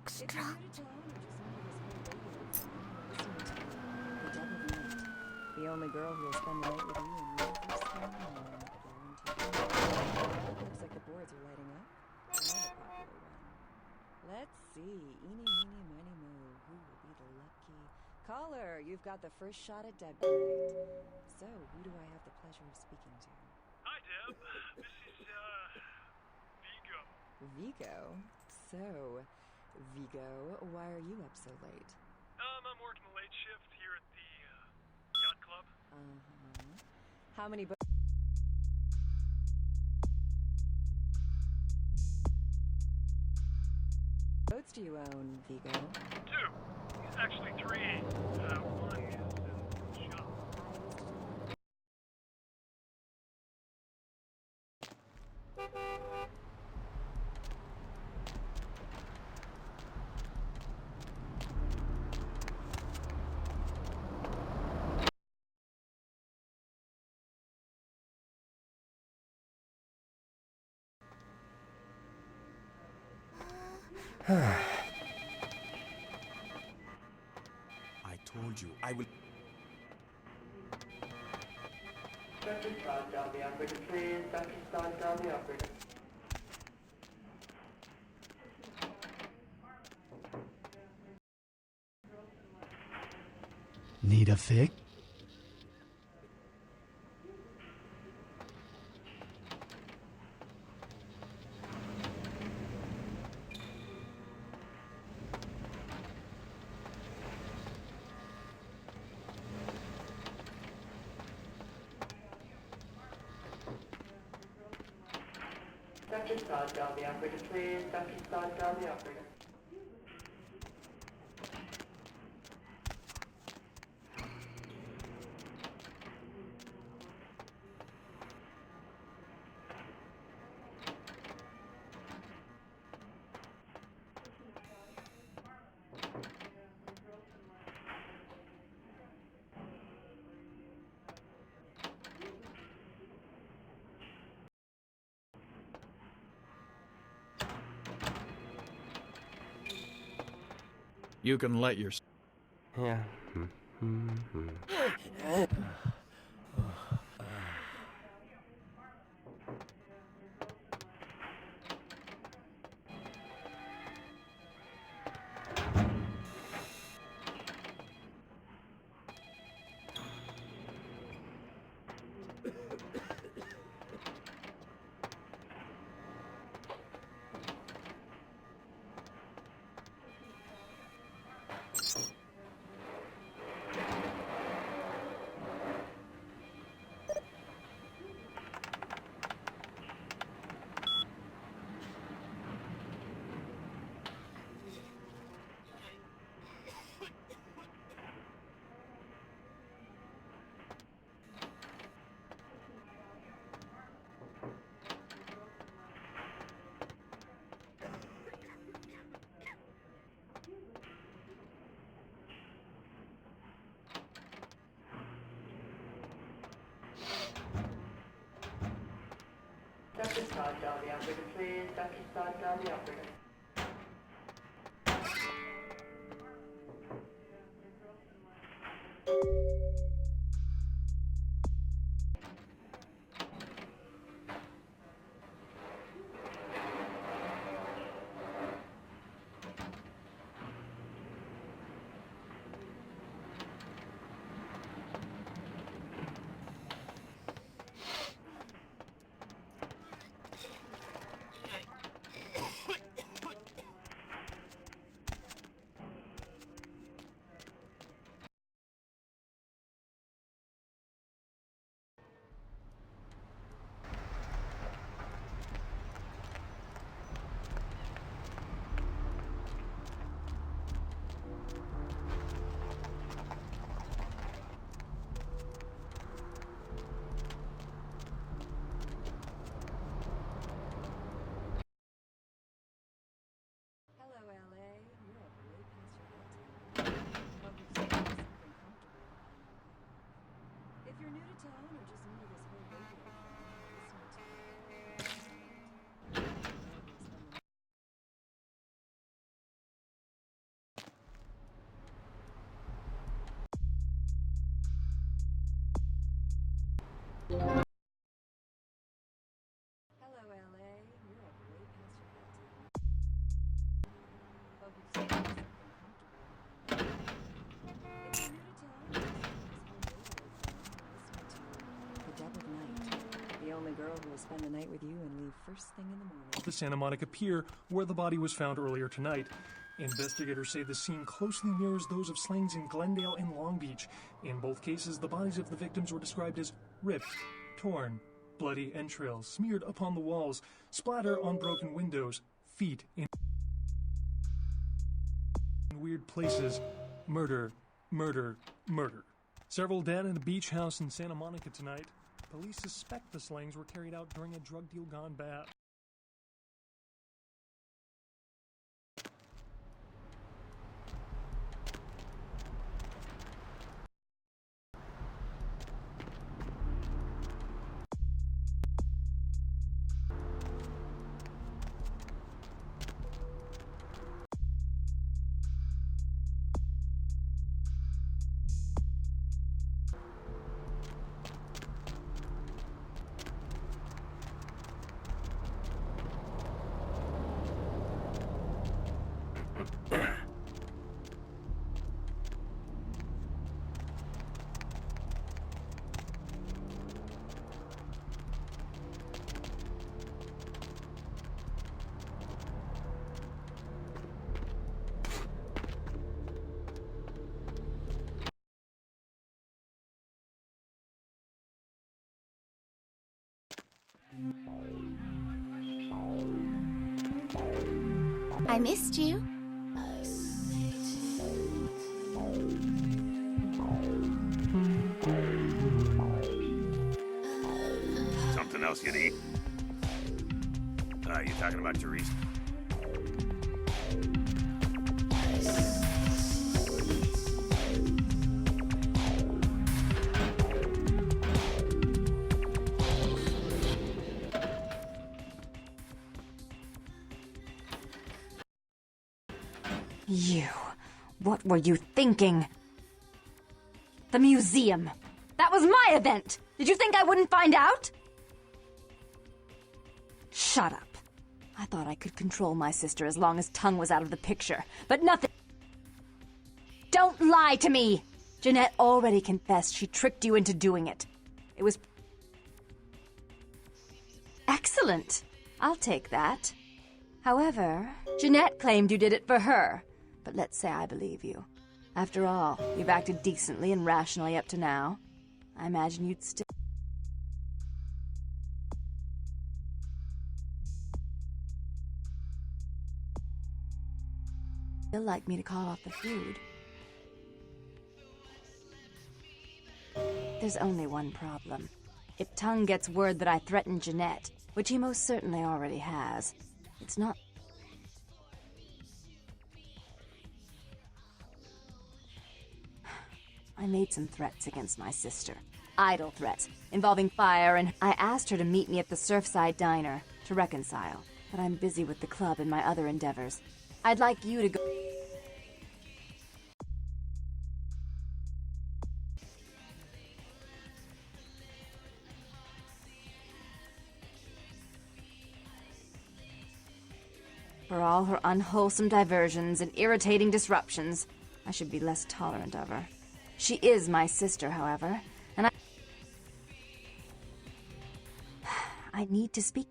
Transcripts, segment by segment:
extra. The only girl who will spend the night with you and me for some more, guaranteed. Looks like the boards are lighting up. Another popular one. Let's see. Eeny, meeny, miny, moo. Who will be the lucky caller? You've got the first shot at Deb tonight. So, who do I have the pleasure of speaking to? Hi, Deb. This is, Vigo. Vigo? So, Vigo, why are you up so late? I'm working the late shift here at the, yacht club. Uh-huh. How many boats do you own, Vigo? 2. Actually 3. One is in the shop. I told you, I will... Pakistan down the operator, please. Pakistan down the operator. Need a fix? Pakistan down the operator, please. Pakistan down the operator. You can let your... Yeah. Pakistan down the operator, please. Pakistan down the operator. Hello, LA. You're up way past your bedtime. Hope you've stayed something comfortable. If you're new to town, this is the Dead of Night, the only girl who will spend the night with you and leave first thing in the morning. The Santa Monica Pier, where the body was found earlier tonight. Investigators say the scene closely mirrors those of slayings in Glendale and Long Beach. In both cases, the bodies of the victims were described as ripped, torn, bloody entrails smeared upon the walls, splatter on broken windows, feet in weird places, murder, murder, murder. Several dead in a beach house in Santa Monica tonight. Police suspect the slayings were carried out during a drug deal gone bad. I missed you. Something else you'd eat? You talking about Therese? You. What were you thinking? The museum. That was my event. Did you think I wouldn't find out? Shut up. I thought I could control my sister as long as Tongue was out of the picture, but nothing. Don't lie to me! Jeanette already confessed she tricked you into doing it. It was... excellent. I'll take that. However, Jeanette claimed you did it for her. But let's say I believe you. After all, you've acted decently and rationally up to now. I imagine you'd still... like me to call off the feud. There's only one problem. If Tongue gets word that I threatened Jeanette, which he most certainly already has, it's not... I made some threats against my sister. Idle threats, involving fire, and I asked her to meet me at the Surfside Diner to reconcile. But I'm busy with the club and my other endeavors. I'd like you to go... For all her unwholesome diversions and irritating disruptions, I should be less tolerant of her. She is my sister, however, and I need to speak.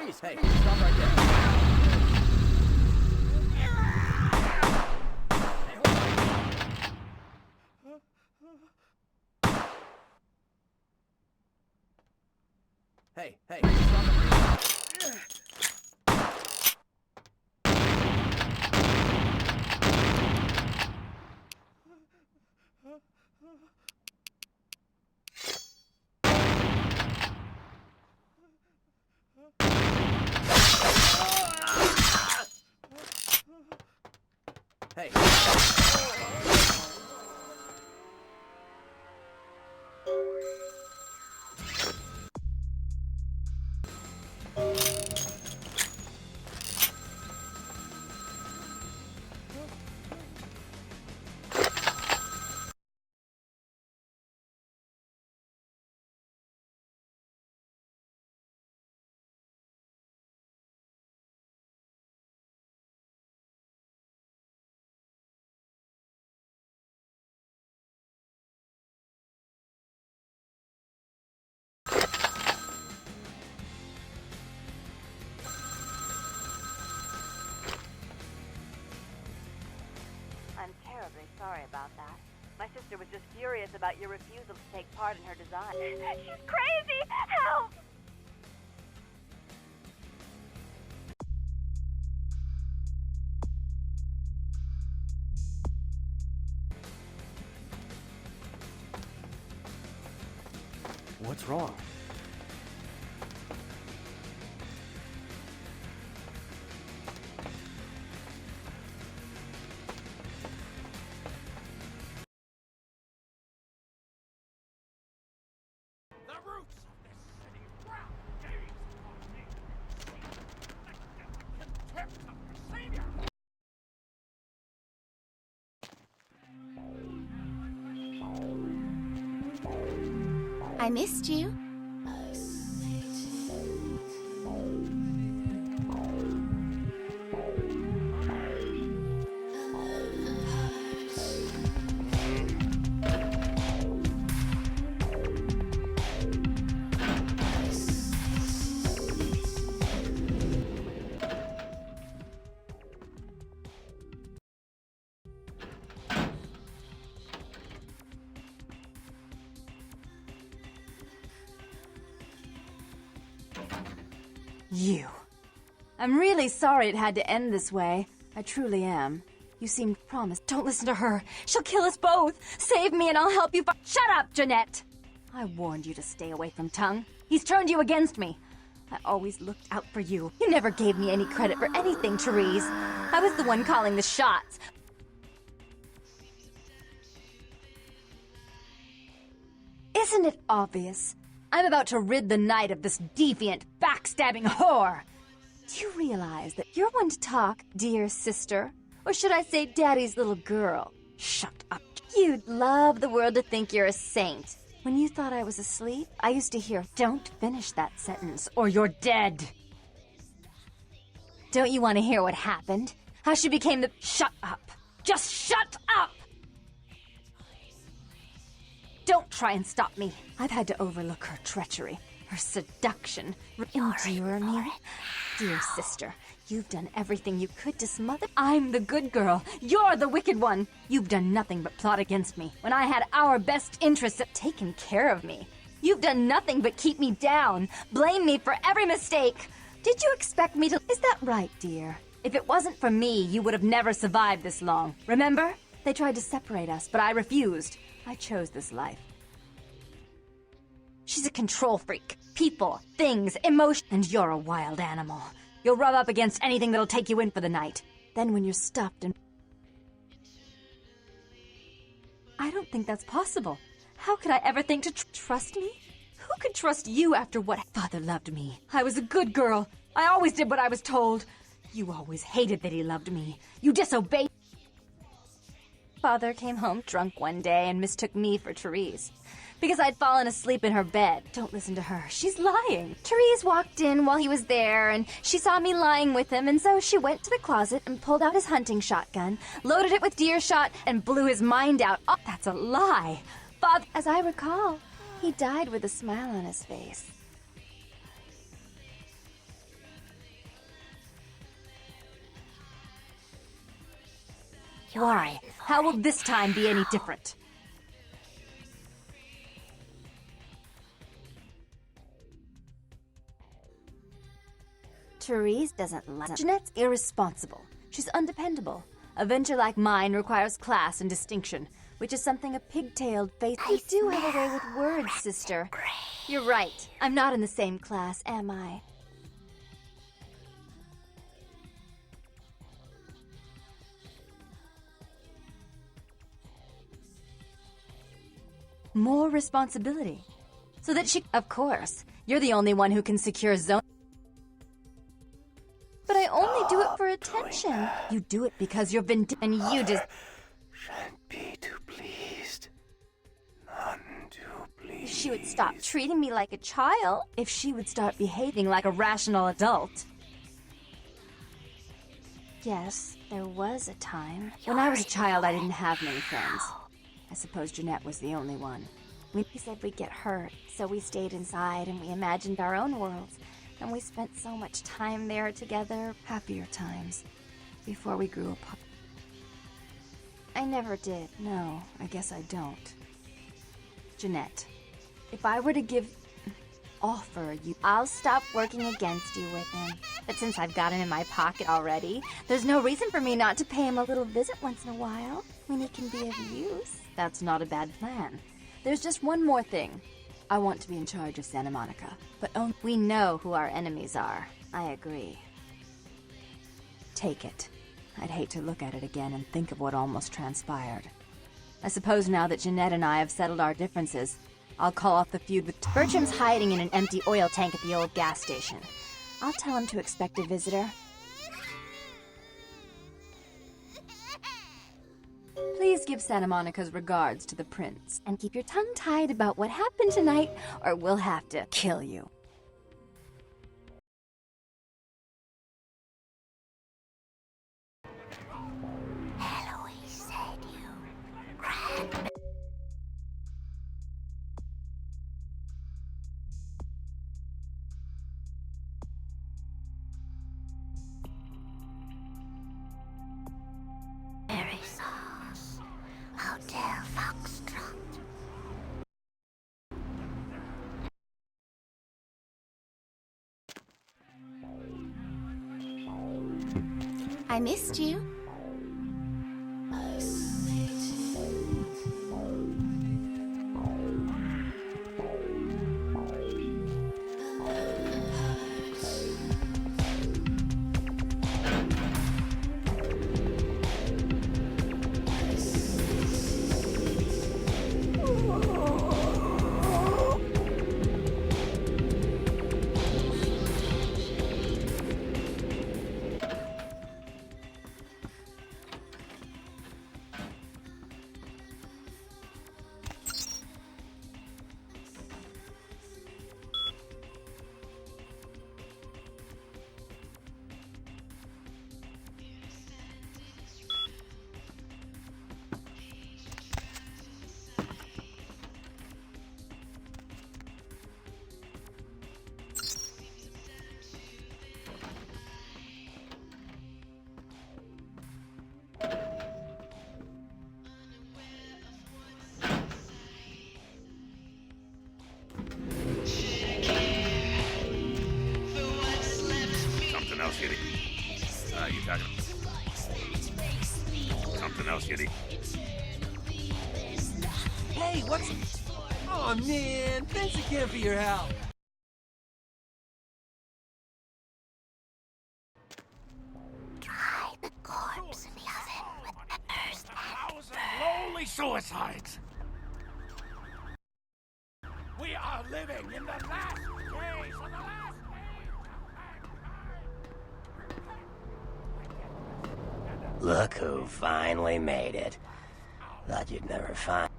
Freeze! Hey, stop right there. Hey, hey, stop it. Hey. I'm terribly sorry about that. My sister was just furious about your refusal to take part in her design. She's crazy! Help! What's wrong? I missed you. You. I'm really sorry it had to end this way. I truly am. You seemed promised. Don't listen to her. She'll kill us both. Save me and I'll help you Shut up, Jeanette! I warned you to stay away from Tongue. He's turned you against me. I always looked out for you. You never gave me any credit for anything, Therese. I was the one calling the shots. Isn't it obvious? I'm about to rid the night of this deviant, backstabbing whore. Do you realize that you're one to talk, dear sister? Or should I say daddy's little girl? Shut up. You'd love the world to think you're a saint. When you thought I was asleep, I used to hear, don't finish that sentence or you're dead. Don't you want to hear what happened? How she became the... Shut up. Just shut up! Don't try and stop me. I've had to overlook her treachery, her seduction. Endure me. Dear sister, you've done everything you could to smother. I'm the good girl. You're the wicked one. You've done nothing but plot against me when I had our best interests at taking care of me. You've done nothing but keep me down, blame me for every mistake. Did you expect me to... Is that right, dear? If it wasn't for me, you would have never survived this long. Remember? They tried to separate us, but I refused. I chose this life. She's a control freak. People, things, emotion, and you're a wild animal. You'll rub up against anything that'll take you in for the night. Then when you're stuffed and... I don't think that's possible. How could I ever think to trust me? Who could trust you after what... Father loved me. I was a good girl. I always did what I was told. You always hated that he loved me. You disobeyed... Father came home drunk one day and mistook me for Therese. Because I'd fallen asleep in her bed. Don't listen to her. She's lying. Therese walked in while he was there, and she saw me lying with him, and so she went to the closet and pulled out his hunting shotgun, loaded it with deer shot, and blew his mind out. Oh, that's a lie. Father, as I recall, he died with a smile on his face. Why? How will this time be any different? Therese doesn't like Jeanette's irresponsible. She's undependable. A venture like mine requires class and distinction, which is something a pigtailed face... You do have a way with words, sister. You're right. I'm not in the same class, am I? More responsibility. So that she... Of course. You're the only one who can secure zone... But I only do it for attention. You do it because you're and you just... Shan't be too pleased. None too pleased. If she would stop treating me like a child, if she would start behaving like a rational adult. Yes, there was a time. When I was a child, I didn't have many friends. I suppose Jeanette was the only one. We said we'd get hurt, so we stayed inside and we imagined our own worlds. And we spent so much time there together, happier times, before we grew apart. I never did, no, I guess I don't. Jeanette, if I were to offer you, I'll stop working against you with him. But since I've got him in my pocket already, there's no reason for me not to pay him a little visit once in a while, when he can be of use. That's not a bad plan. There's just one more thing. I want to be in charge of Canta-Monika, but only we know who our enemies are. I agree. Take it. I'd hate to look at it again and think of what almost transpired. I suppose now that Jeanette and I have settled our differences, I'll call off the feud with... Bertram's hiding in an empty oil tank at the old gas station. I'll tell him to expect a visitor. Please give Canta-Monika's regards to the prince, and keep your tongue tied about what happened tonight, or we'll have to kill you. Eloise said you grabbed. Very sauce. Hotel Foxtrot. I missed you. You talking? Something else, Yiddy. Hey, what's... Oh, man. Thanks again for your help. Dry the corpse in the oven with peppers and 1,000 lonely suicides! We are living in the last days of the last Look who finally made it. Thought you'd never find...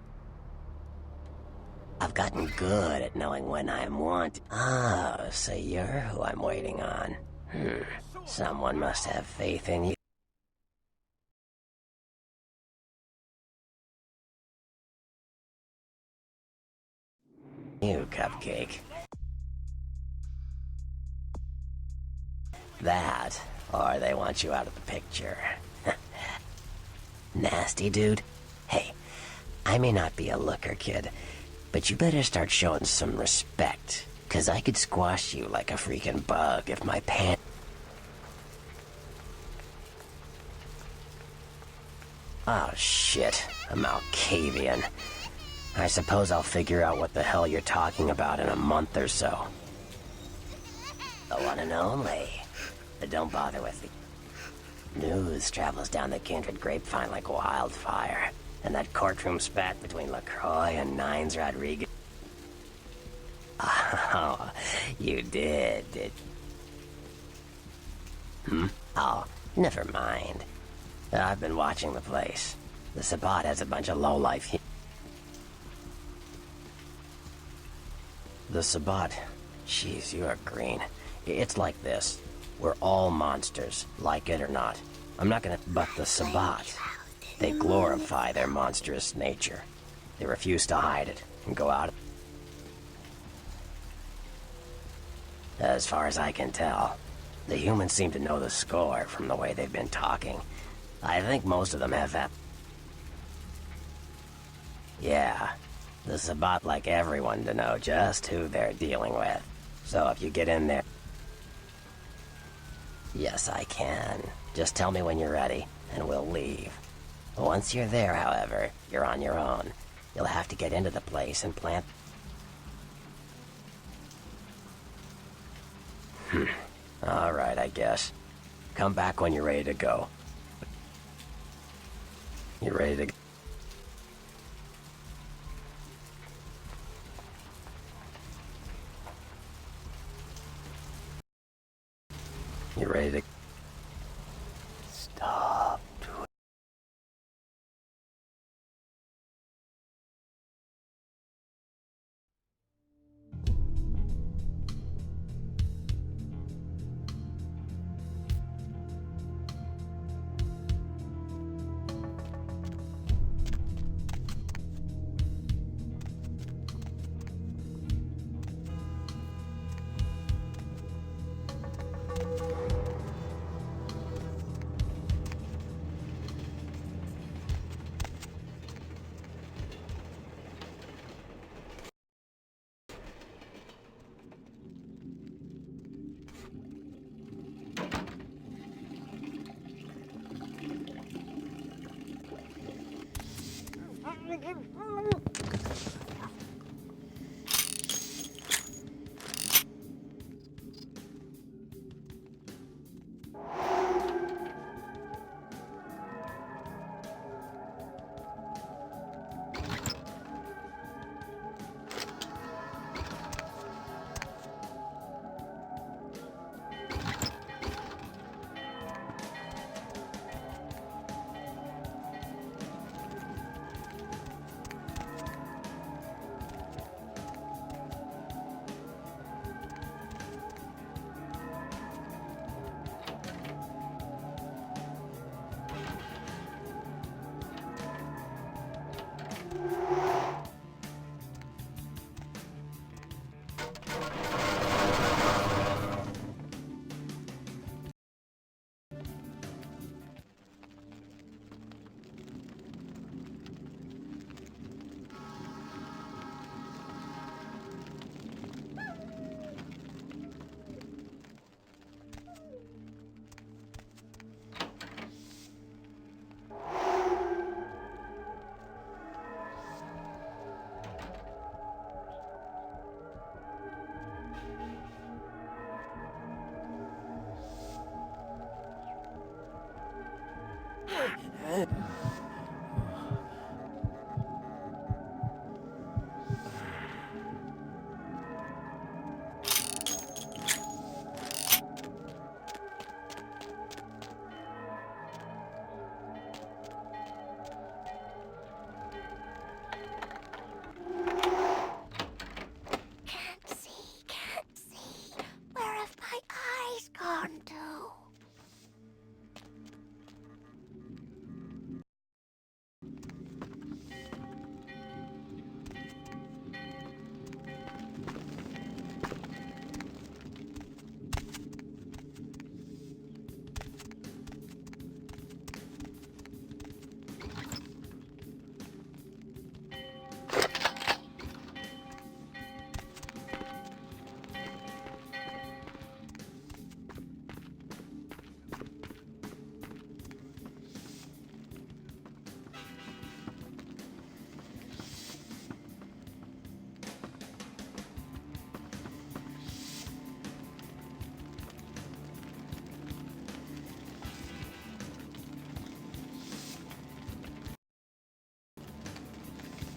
I've gotten good at knowing when I'm wanted. Oh, so you're who I'm waiting on. Someone must have faith in you. You, Cupcake. That, or they want you out of the picture. Nasty dude? Hey, I may not be a looker, kid, but you better start showing some respect, 'cause I could squash you like a freaking bug if my pants... Oh shit, a Malkavian. I suppose I'll figure out what the hell you're talking about in a month or so. The one and only. But don't bother with me. News travels down the kindred grapevine like wildfire. And that courtroom spat between LaCroix and Nines Rodriguez... Oh, you did. Oh, never mind. I've been watching the place. The Sabbat has a bunch of lowlife... The Sabbat... Jeez, you are green. It's like this. We're all monsters, like it or not. I'm not gonna... But the Sabbat... They glorify their monstrous nature. They refuse to hide it and go out... As far as I can tell, the humans seem to know the score from the way they've been talking. I think most of them have that... Yeah, the Sabbat like everyone to know just who they're dealing with. So if you get in there... Yes, I can. Just tell me when you're ready, and we'll leave. Once you're there, however, you're on your own. You'll have to get into the place and plant... Alright, I guess. Come back when you're ready to go. You ready to... You ready to... Stop doing... Can't see. Where have my eyes gone to?